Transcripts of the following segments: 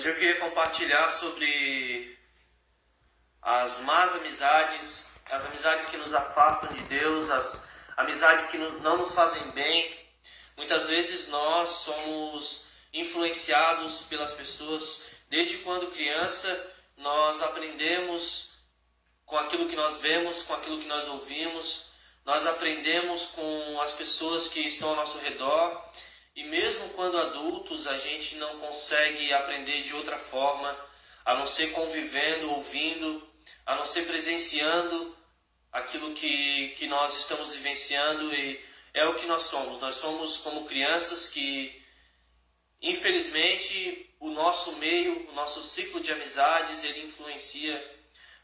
Hoje eu queria compartilhar sobre as más amizades, as amizades que nos afastam de Deus, as amizades que não nos fazem bem. Muitas vezes nós somos influenciados pelas pessoas. Desde quando criança, nós aprendemos com aquilo que nós vemos, com aquilo que nós ouvimos. Nós aprendemos com as pessoas que estão ao nosso redor. E mesmo quando adultos, a gente não consegue aprender de outra forma, a não ser convivendo, ouvindo, a não ser presenciando aquilo que nós estamos vivenciando, e é o que nós somos. Nós somos como crianças que, infelizmente, o nosso meio, o nosso ciclo de amizades, ele influencia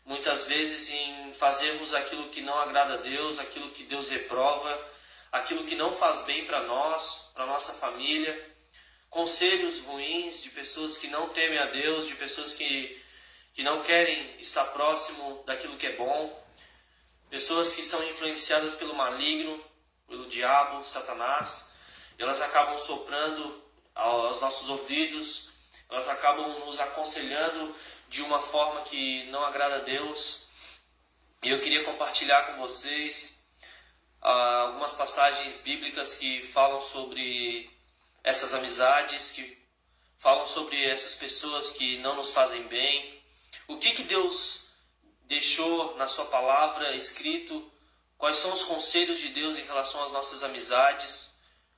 muitas vezes em fazermos aquilo que não agrada a Deus, aquilo que Deus reprova, aquilo que não faz bem para nós, para nossa família, conselhos ruins de pessoas que não temem a Deus, de pessoas que não querem estar próximo daquilo que é bom, pessoas que são influenciadas pelo maligno, pelo diabo, Satanás. Elas acabam soprando aos nossos ouvidos, elas acabam nos aconselhando de uma forma que não agrada a Deus. E eu queria compartilhar com vocês algumas passagens bíblicas que falam sobre essas amizades, que falam sobre essas pessoas que não nos fazem bem. O que Deus deixou na sua palavra escrito, quais são os conselhos de Deus em relação às nossas amizades.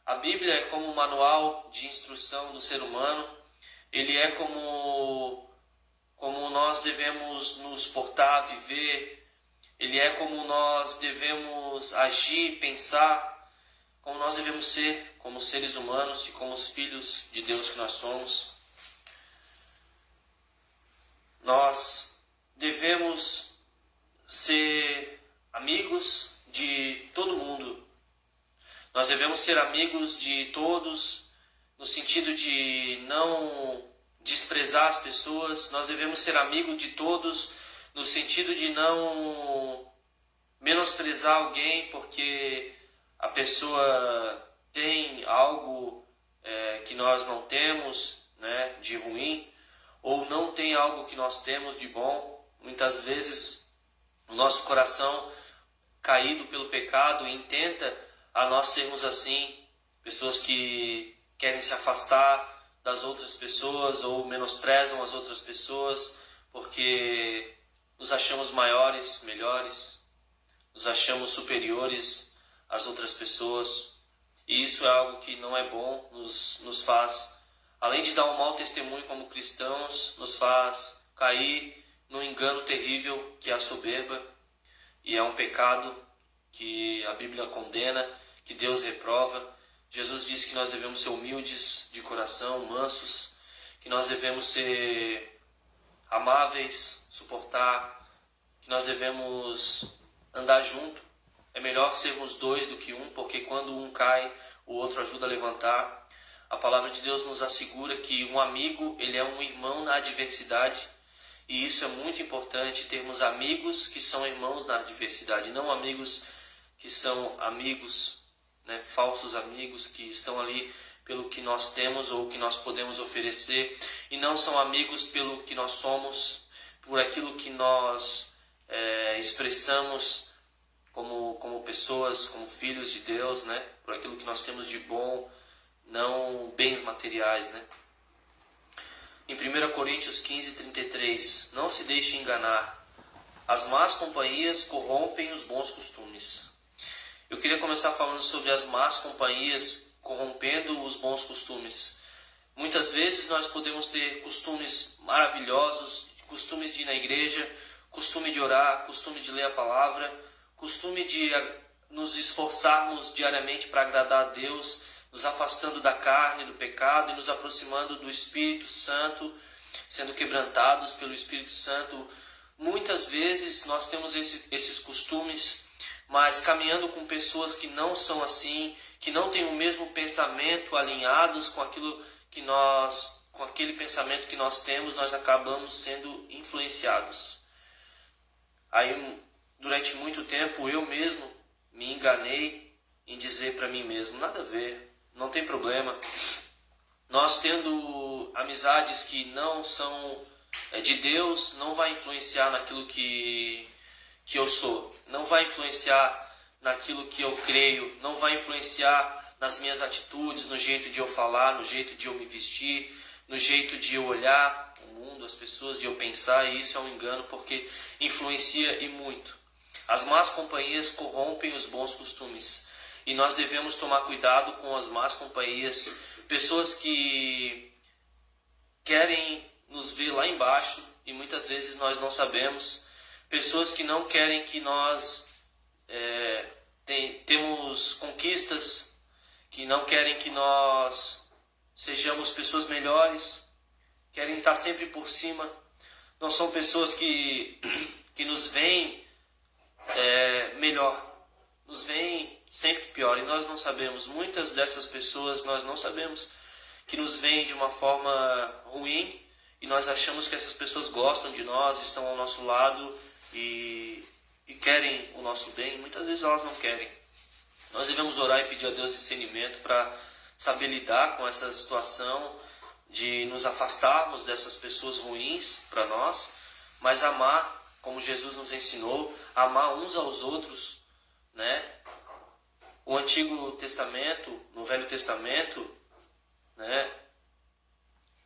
A Bíblia é como um manual de instrução do ser humano. Ele é como nós devemos nos portar, viver. Ele é como nós devemos agir, pensar, como nós devemos ser como seres humanos e como os filhos de Deus que nós somos. Nós devemos ser amigos de todo mundo. Nós devemos ser amigos de todos, no sentido de não desprezar as pessoas. Nós devemos ser amigos de todos, no sentido de não menosprezar alguém porque a pessoa tem algo que nós não temos, né, de ruim, ou não tem algo que nós temos de bom. Muitas vezes o nosso coração, caído pelo pecado, intenta a nós sermos assim, pessoas que querem se afastar das outras pessoas ou menosprezam as outras pessoas porque nos achamos maiores, melhores, nos achamos superiores às outras pessoas. E isso é algo que não é bom, nos faz, além de dar um mau testemunho como cristãos, nos faz cair num engano terrível que é a soberba. E é um pecado que a Bíblia condena, que Deus reprova. Jesus disse que nós devemos ser humildes de coração, mansos, que nós devemos ser amáveis, suportar, que nós devemos andar junto. É melhor sermos dois do que um, porque quando um cai, o outro ajuda a levantar. A palavra de Deus nos assegura que um amigo, ele é um irmão na adversidade. E isso é muito importante, termos amigos que são irmãos na adversidade, não amigos que são amigos, né, falsos amigos que estão ali pelo que nós temos ou que nós podemos oferecer, e não são amigos pelo que nós somos, por aquilo que nós expressamos como pessoas, como filhos de Deus, né, por aquilo que nós temos de bom, não bens materiais, né. Em 1 Coríntios 15:33, não se deixe enganar, as más companhias corrompem os bons costumes. Eu queria começar falando sobre as más companhias corrompendo os bons costumes. Muitas vezes nós podemos ter costumes maravilhosos, costumes de ir na igreja, costume de orar, costume de ler a palavra, costume de nos esforçarmos diariamente para agradar a Deus, nos afastando da carne, do pecado e nos aproximando do Espírito Santo, sendo quebrantados pelo Espírito Santo. Muitas vezes nós temos esses costumes, mas caminhando com pessoas que não são assim, que não têm o mesmo pensamento, alinhados com aquilo que com aquele pensamento que nós temos, nós acabamos sendo influenciados. Aí, durante muito tempo, eu mesmo me enganei em dizer para mim mesmo, nada a ver, não tem problema. Nós tendo amizades que não são de Deus, não vai influenciar naquilo que eu sou, não vai influenciar naquilo que eu creio, não vai influenciar nas minhas atitudes, no jeito de eu falar, no jeito de eu me vestir, no jeito de eu olhar o mundo, as pessoas, de eu pensar, e isso é um engano porque influencia e muito. As más companhias corrompem os bons costumes e nós devemos tomar cuidado com as más companhias, pessoas que querem nos ver lá embaixo e muitas vezes nós não sabemos, pessoas que não querem que nós temos conquistas, que não querem que nós sejamos pessoas melhores, querem estar sempre por cima. Não são pessoas que nos veem melhor, nos veem sempre pior, e nós não sabemos. Muitas dessas pessoas nós não sabemos, que nos veem de uma forma ruim, e nós achamos que essas pessoas gostam de nós, estão ao nosso lado e querem o nosso bem. Muitas vezes elas não querem. Nós devemos orar e pedir a Deus discernimento para saber lidar com essa situação, de nos afastarmos dessas pessoas ruins para nós, mas amar, como Jesus nos ensinou, amar uns aos outros, né? O Antigo Testamento, no Velho Testamento, né,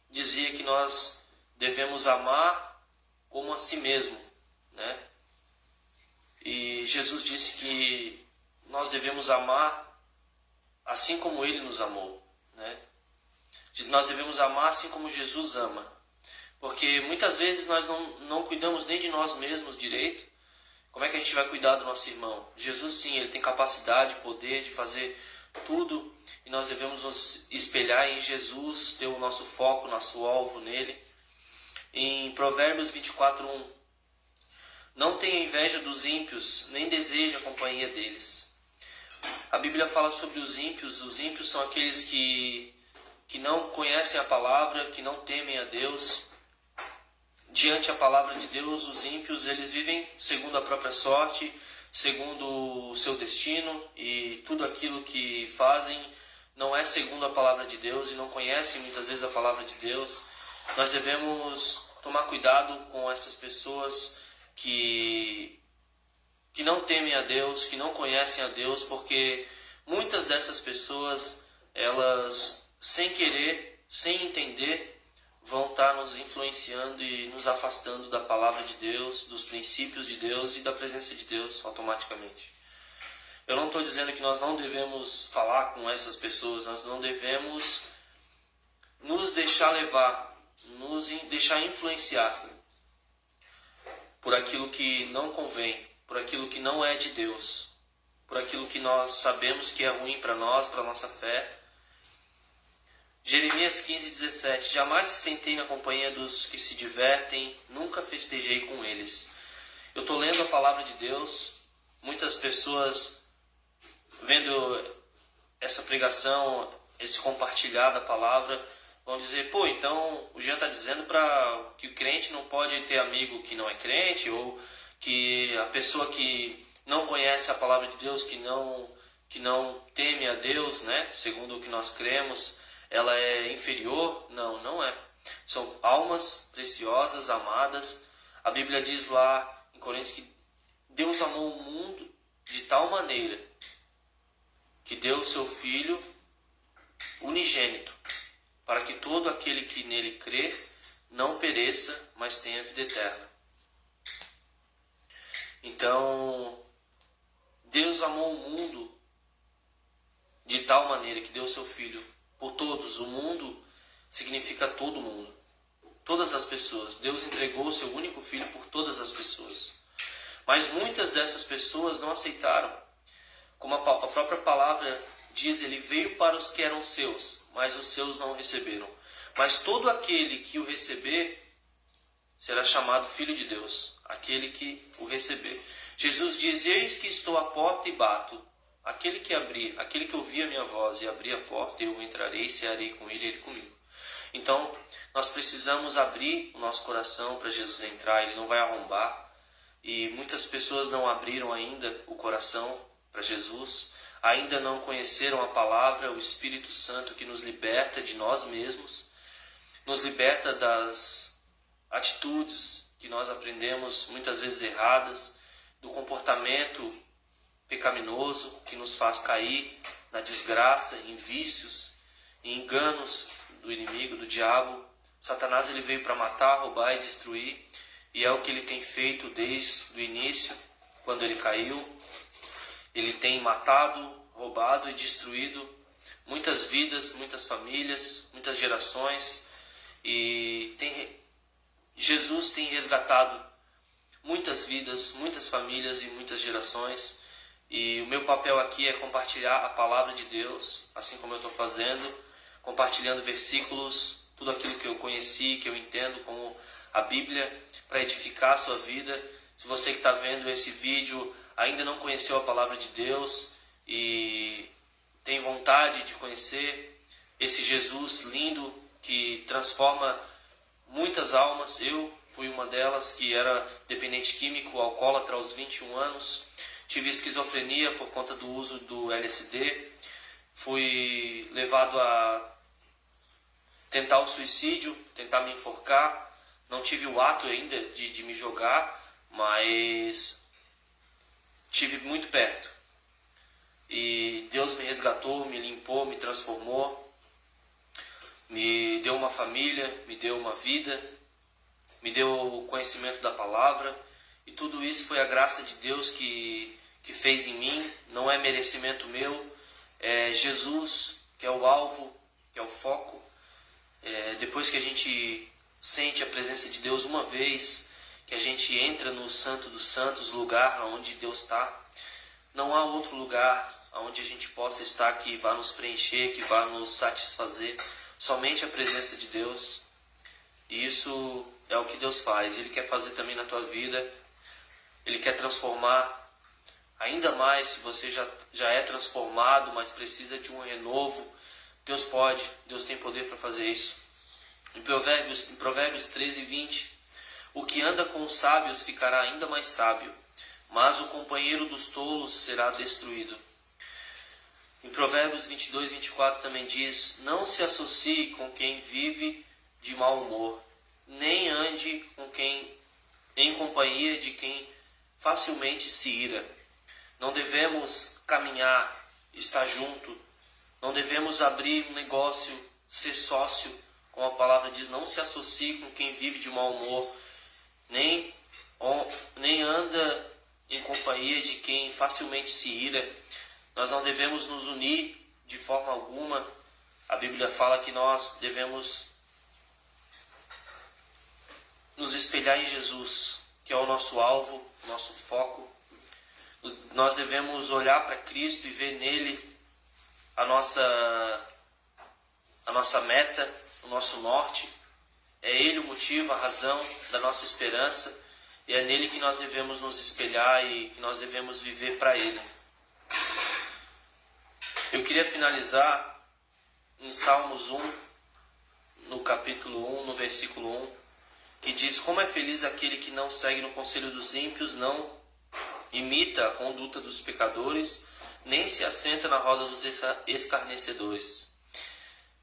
dizia que nós devemos amar como a si mesmo, né? E Jesus disse que nós devemos amar assim como Ele nos amou, né? Nós devemos amar assim como Jesus ama, porque muitas vezes nós não cuidamos nem de nós mesmos direito. Como é que a gente vai cuidar do nosso irmão? Jesus sim, Ele tem capacidade, poder de fazer tudo, e nós devemos nos espelhar em Jesus, ter o nosso foco, nosso alvo nele. Em Provérbios 24:1, não tenha inveja dos ímpios, nem deseje a companhia deles. A Bíblia fala sobre os ímpios. Os ímpios são aqueles que não conhecem a palavra, que não temem a Deus. Diante a palavra de Deus, os ímpios, eles vivem segundo a própria sorte, segundo o seu destino, e tudo aquilo que fazem não é segundo a palavra de Deus, e não conhecem muitas vezes a palavra de Deus. Nós devemos tomar cuidado com essas pessoas que não temem a Deus, que não conhecem a Deus, porque muitas dessas pessoas, elas, sem querer, sem entender, vão estar nos influenciando e nos afastando da palavra de Deus, dos princípios de Deus e da presença de Deus automaticamente. Eu não estou dizendo que nós não devemos falar com essas pessoas, nós não devemos nos deixar levar, nos deixar influenciar por aquilo que não convém, por aquilo que não é de Deus, por aquilo que nós sabemos que é ruim para nós, para a nossa fé. Jeremias 15:17, jamais se sentei na companhia dos que se divertem, nunca festejei com eles. Eu estou lendo a palavra de Deus, muitas pessoas vendo essa pregação, esse compartilhar da palavra, vão dizer, pô, então o Jean está dizendo que o crente não pode ter amigo que não é crente, ou que a pessoa que não conhece a palavra de Deus, que não teme a Deus, né, segundo o que nós cremos, ela é inferior? Não, não é. São almas preciosas, amadas. A Bíblia diz lá em Coríntios que Deus amou o mundo de tal maneira que deu o seu Filho unigênito, para que todo aquele que nele crê não pereça, mas tenha vida eterna. Então, Deus amou o mundo de tal maneira que deu o seu Filho por todos. O mundo significa todo mundo, todas as pessoas. Deus entregou o seu único Filho por todas as pessoas. Mas muitas dessas pessoas não aceitaram. Como a própria palavra diz, ele veio para os que eram seus, mas os seus não o receberam. Mas todo aquele que o receber será chamado filho de Deus, aquele que o receber. Jesus diz, eis que estou à porta e bato. Aquele que abrir, aquele que ouvir a minha voz e abrir a porta, eu entrarei e cearei com ele e ele comigo. Então, nós precisamos abrir o nosso coração para Jesus entrar, ele não vai arrombar. E muitas pessoas não abriram ainda o coração para Jesus. ainda não conheceram a palavra, o Espírito Santo que nos liberta de nós mesmos, nos liberta das atitudes que nós aprendemos muitas vezes erradas, do comportamento pecaminoso que nos faz cair na desgraça, em vícios, em enganos do inimigo, do diabo. Satanás ele veio para matar, roubar e destruir, e é o que ele tem feito desde o início, quando ele caiu. Ele tem matado, roubado e destruído muitas vidas, muitas famílias, muitas gerações, e Jesus tem resgatado muitas vidas, muitas famílias e muitas gerações. E o meu papel aqui é compartilhar a palavra de Deus, assim como eu estou fazendo, compartilhando versículos, tudo aquilo que eu conheci, que eu entendo como a Bíblia, para edificar a sua vida. Se você que está vendo esse vídeo ainda não conheceu a palavra de Deus e tem vontade de conhecer esse Jesus lindo que transforma muitas almas, eu fui uma delas que era dependente químico, alcoólatra aos 21 anos, tive esquizofrenia por conta do uso do LSD, fui levado a tentar o suicídio, tentar me enforcar, não tive o ato ainda de me jogar, mas tive muito perto. E Deus me resgatou, me limpou, me transformou, me deu uma família, me deu uma vida, me deu o conhecimento da palavra, e tudo isso foi a graça de Deus que fez em mim, não é merecimento meu, é Jesus que é o alvo, que é o foco. Depois que a gente sente a presença de Deus uma vez, que a gente entra no Santo dos Santos, lugar onde Deus está, não há outro lugar onde a gente possa estar que vá nos preencher, que vá nos satisfazer, somente a presença de Deus. E isso é o que Deus faz. Ele quer fazer também na tua vida, Ele quer transformar ainda mais. Se você já é transformado, mas precisa de um renovo, Deus pode, Deus tem poder para fazer isso. Em Provérbios 13:20, o que anda com os sábios ficará ainda mais sábio, mas o companheiro dos tolos será destruído. Em Provérbios 22:24 também diz, não se associe com quem vive de mau humor, nem ande em companhia de quem facilmente se ira. Não devemos caminhar, estar junto, não devemos abrir um negócio, ser sócio, como a palavra diz, não se associe com quem vive de mau humor, nem anda em companhia de quem facilmente se ira. Nós não devemos nos unir de forma alguma. A Bíblia fala que nós devemos nos espelhar em Jesus, que é o nosso alvo, o nosso foco. Nós devemos olhar para Cristo e ver nele a nossa meta, o nosso norte. É Ele o motivo, a razão da nossa esperança. E é nele que nós devemos nos espelhar e que nós devemos viver para Ele. Eu queria finalizar em Salmos 1, no capítulo 1, no versículo 1, que diz, como é feliz aquele que não segue no conselho dos ímpios, não imita a conduta dos pecadores, nem se assenta na roda dos escarnecedores.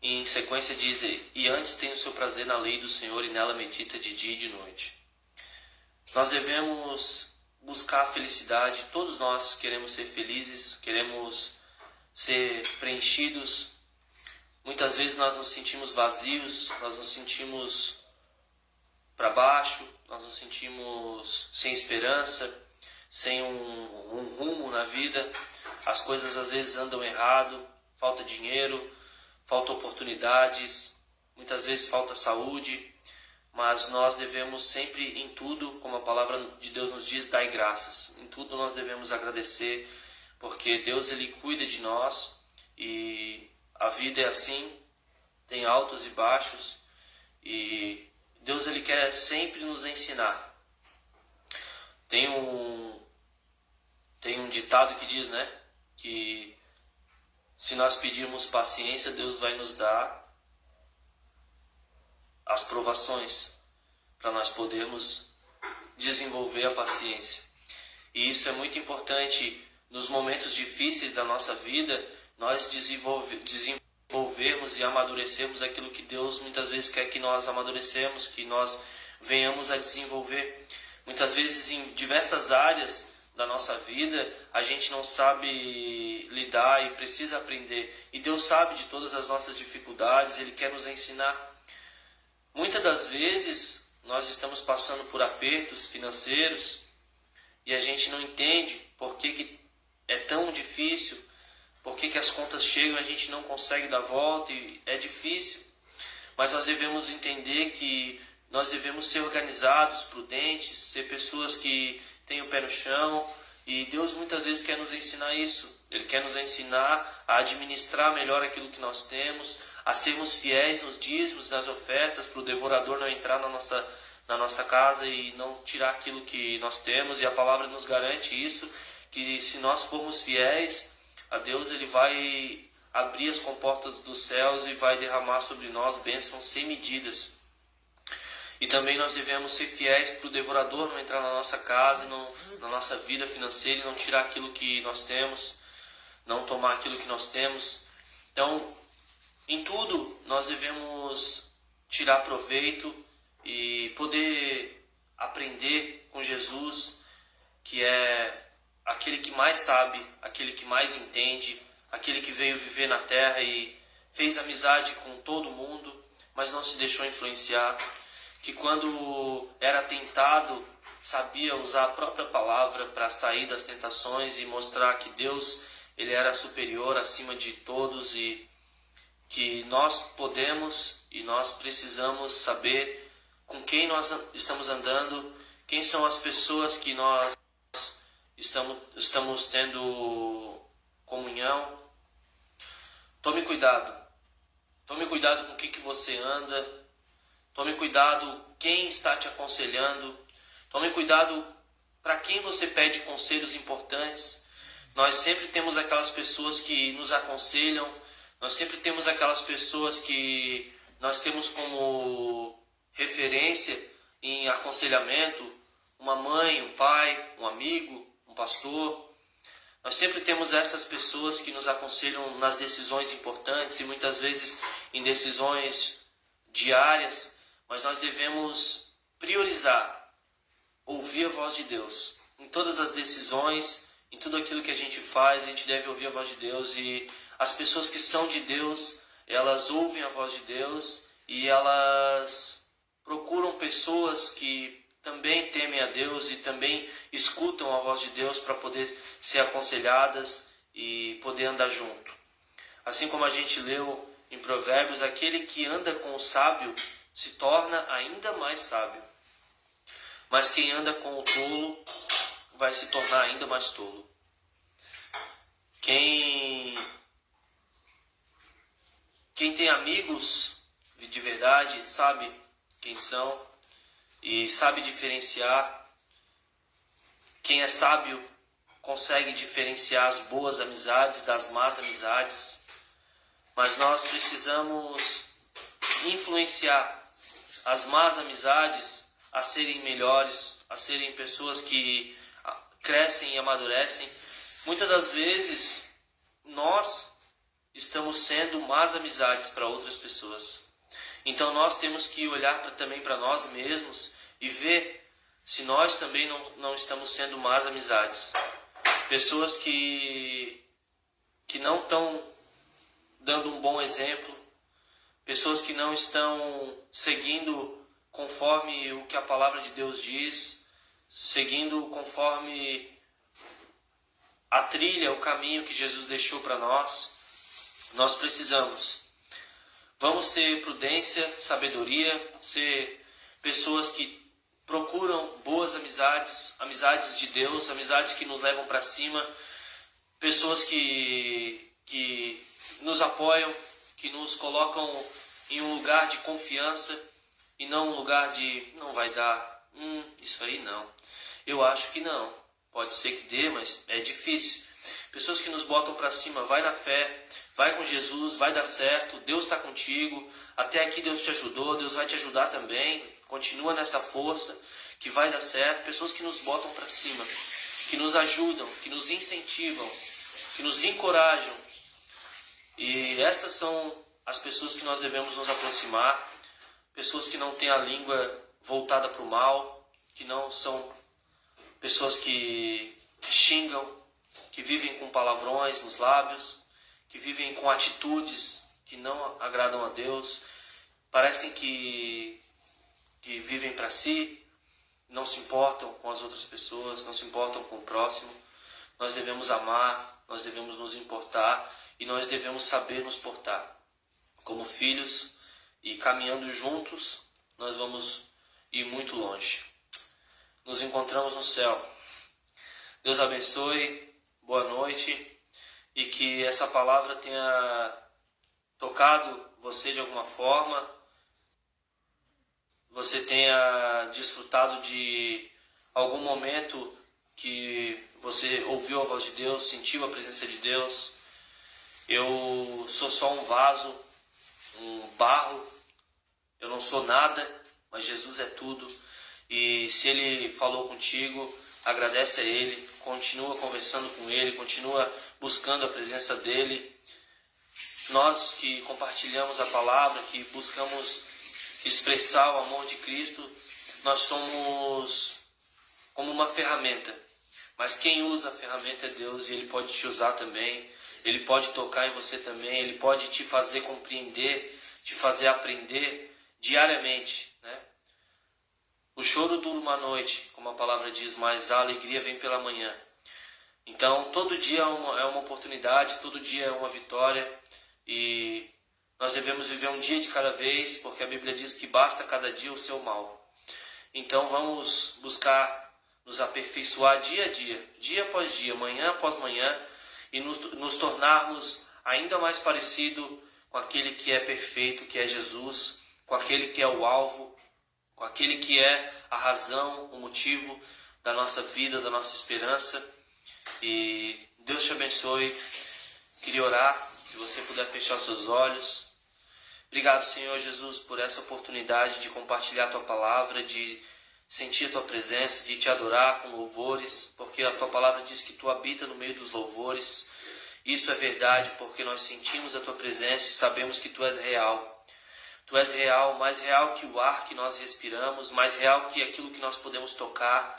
E em sequência diz, e antes tem o seu prazer na lei do Senhor e nela medita de dia e de noite. Nós devemos buscar a felicidade, todos nós queremos ser felizes, queremos ser preenchidos. Muitas vezes nós nos sentimos vazios, nós nos sentimos para baixo, nós nos sentimos sem esperança, sem um rumo na vida. As coisas às vezes andam errado, falta dinheiro, falta oportunidades, muitas vezes falta saúde, mas nós devemos sempre em tudo, como a palavra de Deus nos diz, dar graças. Em tudo nós devemos agradecer, porque Deus ele cuida de nós e a vida é assim, tem altos e baixos, e Deus ele quer sempre nos ensinar. Tem um ditado que diz, né, que se nós pedirmos paciência, Deus vai nos dar as provações para nós podermos desenvolver a paciência. E isso é muito importante nos momentos difíceis da nossa vida, nós desenvolvermos e amadurecermos aquilo que Deus muitas vezes quer que nós amadurecemos, que nós venhamos a desenvolver. Muitas vezes em diversas áreas da nossa vida a gente não sabe lidar e precisa aprender. E Deus sabe de todas as nossas dificuldades, Ele quer nos ensinar. Muitas das vezes nós estamos passando por apertos financeiros e a gente não entende por que é tão difícil, por que as contas chegam e a gente não consegue dar volta e é difícil. Mas nós devemos entender que nós devemos ser organizados, prudentes, ser pessoas que têm o pé no chão, e Deus muitas vezes quer nos ensinar isso. Ele quer nos ensinar a administrar melhor aquilo que nós temos, a sermos fiéis nos dízimos, nas ofertas, para o devorador não entrar na nossa casa e não tirar aquilo que nós temos. E a palavra nos garante isso, que se nós formos fiéis a Deus, Ele vai abrir as comportas dos céus e vai derramar sobre nós bênçãos sem medidas. E também nós devemos ser fiéis para o devorador não entrar na nossa casa, na nossa vida financeira e não tirar aquilo que nós temos, não tomar aquilo que nós temos. Então, em tudo nós devemos tirar proveito e poder aprender com Jesus, que é aquele que mais sabe, aquele que mais entende, aquele que veio viver na terra e fez amizade com todo mundo, mas não se deixou influenciar, que quando era tentado sabia usar a própria palavra para sair das tentações e mostrar que Deus, Ele era superior acima de todos, e que nós podemos e nós precisamos saber com quem nós estamos andando, quem são as pessoas que nós estamos tendo comunhão. Tome cuidado com o que você anda. Tome cuidado quem está te aconselhando. Tome cuidado para quem você pede conselhos importantes. Nós sempre temos aquelas pessoas que nos aconselham. Nós sempre temos aquelas pessoas que nós temos como referência em aconselhamento. Uma mãe, um pai, um amigo, um pastor. Nós sempre temos essas pessoas que nos aconselham nas decisões importantes e muitas vezes em decisões diárias. Mas nós devemos priorizar, ouvir a voz de Deus. Em todas as decisões, em tudo aquilo que a gente faz, a gente deve ouvir a voz de Deus. E as pessoas que são de Deus, elas ouvem a voz de Deus e elas procuram pessoas que também temem a Deus e também escutam a voz de Deus para poder ser aconselhadas e poder andar junto. Assim como a gente leu em Provérbios, aquele que anda com o sábio se torna ainda mais sábio, mas quem anda com o tolo vai se tornar ainda mais tolo. Quem tem amigos de verdade sabe quem são e sabe diferenciar. Quem é sábio consegue diferenciar as boas amizades das más amizades, mas nós precisamos influenciar as más amizades a serem melhores, a serem pessoas que crescem e amadurecem. Muitas das vezes nós estamos sendo más amizades para outras pessoas. Então nós temos que olhar também para nós mesmos e ver se nós também não estamos sendo más amizades. Pessoas que não estão dando um bom exemplo, pessoas que não estão seguindo conforme o que a palavra de Deus diz, seguindo conforme a trilha, o caminho que Jesus deixou para nós. Nós precisamos. Vamos ter prudência, sabedoria, ser pessoas que procuram boas amizades, amizades de Deus, amizades que nos levam para cima, pessoas que nos apoiam, que nos colocam em um lugar de confiança e não um lugar de não vai dar, isso aí não, eu acho que não, pode ser que dê, mas é difícil. Pessoas que nos botam para cima, vai na fé, vai com Jesus, vai dar certo, Deus está contigo, até aqui Deus te ajudou, Deus vai te ajudar também, continua nessa força que vai dar certo. Pessoas que nos botam para cima, que nos ajudam, que nos incentivam, que nos encorajam. E essas são as pessoas que nós devemos nos aproximar, pessoas que não têm a língua voltada para o mal, que não são pessoas que xingam, que vivem com palavrões nos lábios, que vivem com atitudes que não agradam a Deus, parecem que vivem para si, não se importam com as outras pessoas, não se importam com o próximo. Nós devemos amar, nós devemos nos importar e nós devemos saber nos portar. Como filhos e caminhando juntos, nós vamos ir muito longe. Nos encontramos no céu. Deus abençoe, boa noite e que essa palavra tenha tocado você de alguma forma, você tenha desfrutado de algum momento que você ouviu a voz de Deus, sentiu a presença de Deus. Eu sou só um vaso, um barro, eu não sou nada, mas Jesus é tudo. E se Ele falou contigo, agradece a Ele, continua conversando com Ele, continua buscando a presença dEle. Nós que compartilhamos a palavra, que buscamos expressar o amor de Cristo, nós somos como uma ferramenta. Mas quem usa a ferramenta é Deus e Ele pode te usar também. Ele pode tocar em você também. Ele pode te fazer compreender, te fazer aprender diariamente, né? O choro dura uma noite, como a palavra diz, mas a alegria vem pela manhã. Então, todo dia é uma oportunidade, todo dia é uma vitória. E nós devemos viver um dia de cada vez, porque a Bíblia diz que basta cada dia o seu mal. Então vamos buscar nos aperfeiçoar dia a dia após dia, manhã após manhã, e nos tornarmos ainda mais parecido com aquele que é perfeito, que é Jesus, com aquele que é o alvo, com aquele que é a razão, o motivo da nossa vida, da nossa esperança. E Deus te abençoe. Queria orar, se você puder fechar seus olhos. Obrigado, Senhor Jesus, por essa oportunidade de compartilhar a Tua palavra, de sentir a Tua presença, de Te adorar com louvores, porque a Tua palavra diz que Tu habita no meio dos louvores. Isso é verdade, porque nós sentimos a Tua presença e sabemos que Tu és real. Tu és real, mais real que o ar que nós respiramos, mais real que aquilo que nós podemos tocar.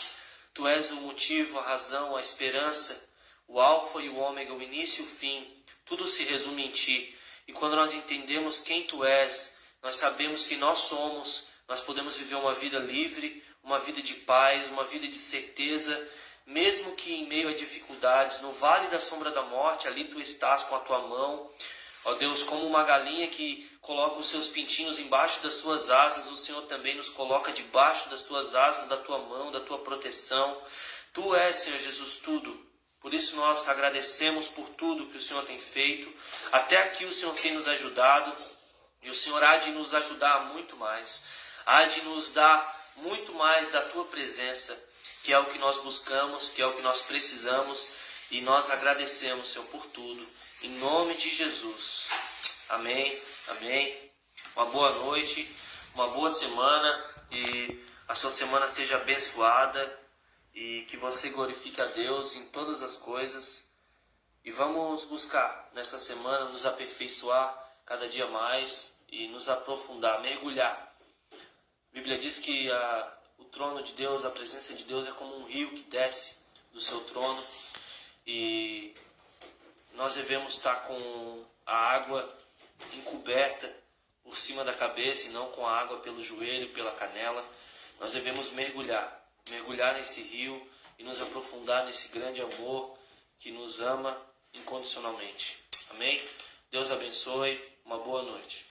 Tu és o motivo, a razão, a esperança, o alfa e o ômega, o início e o fim. Tudo se resume em Ti. E quando nós entendemos quem Tu és, nós sabemos que nós somos, nós podemos viver uma vida livre, uma vida de paz, uma vida de certeza, mesmo que em meio a dificuldades, no vale da sombra da morte, ali Tu estás com a Tua mão. Ó Deus, como uma galinha que coloca os seus pintinhos embaixo das suas asas, o Senhor também nos coloca debaixo das Tuas asas, da Tua mão, da Tua proteção. Tu és, Senhor Jesus, tudo. Por isso nós agradecemos por tudo que o Senhor tem feito. Até aqui o Senhor tem nos ajudado. E o Senhor há de nos ajudar muito mais. Há de nos dar muito mais da Tua presença, que é o que nós buscamos, que é o que nós precisamos. E nós agradecemos, Senhor, por tudo. Em nome de Jesus. Amém. Amém. Uma boa noite, uma boa semana. E a sua semana seja abençoada. E que você glorifique a Deus em todas as coisas. E vamos buscar nessa semana nos aperfeiçoar cada dia mais e nos aprofundar, mergulhar. A Bíblia diz que o trono de Deus, a presença de Deus é como um rio que desce do seu trono. E nós devemos estar com a água encoberta por cima da cabeça e não com a água pelo joelho, pela canela. Nós devemos mergulhar nesse rio e nos aprofundar nesse grande amor que nos ama incondicionalmente. Amém? Deus abençoe. Uma boa noite.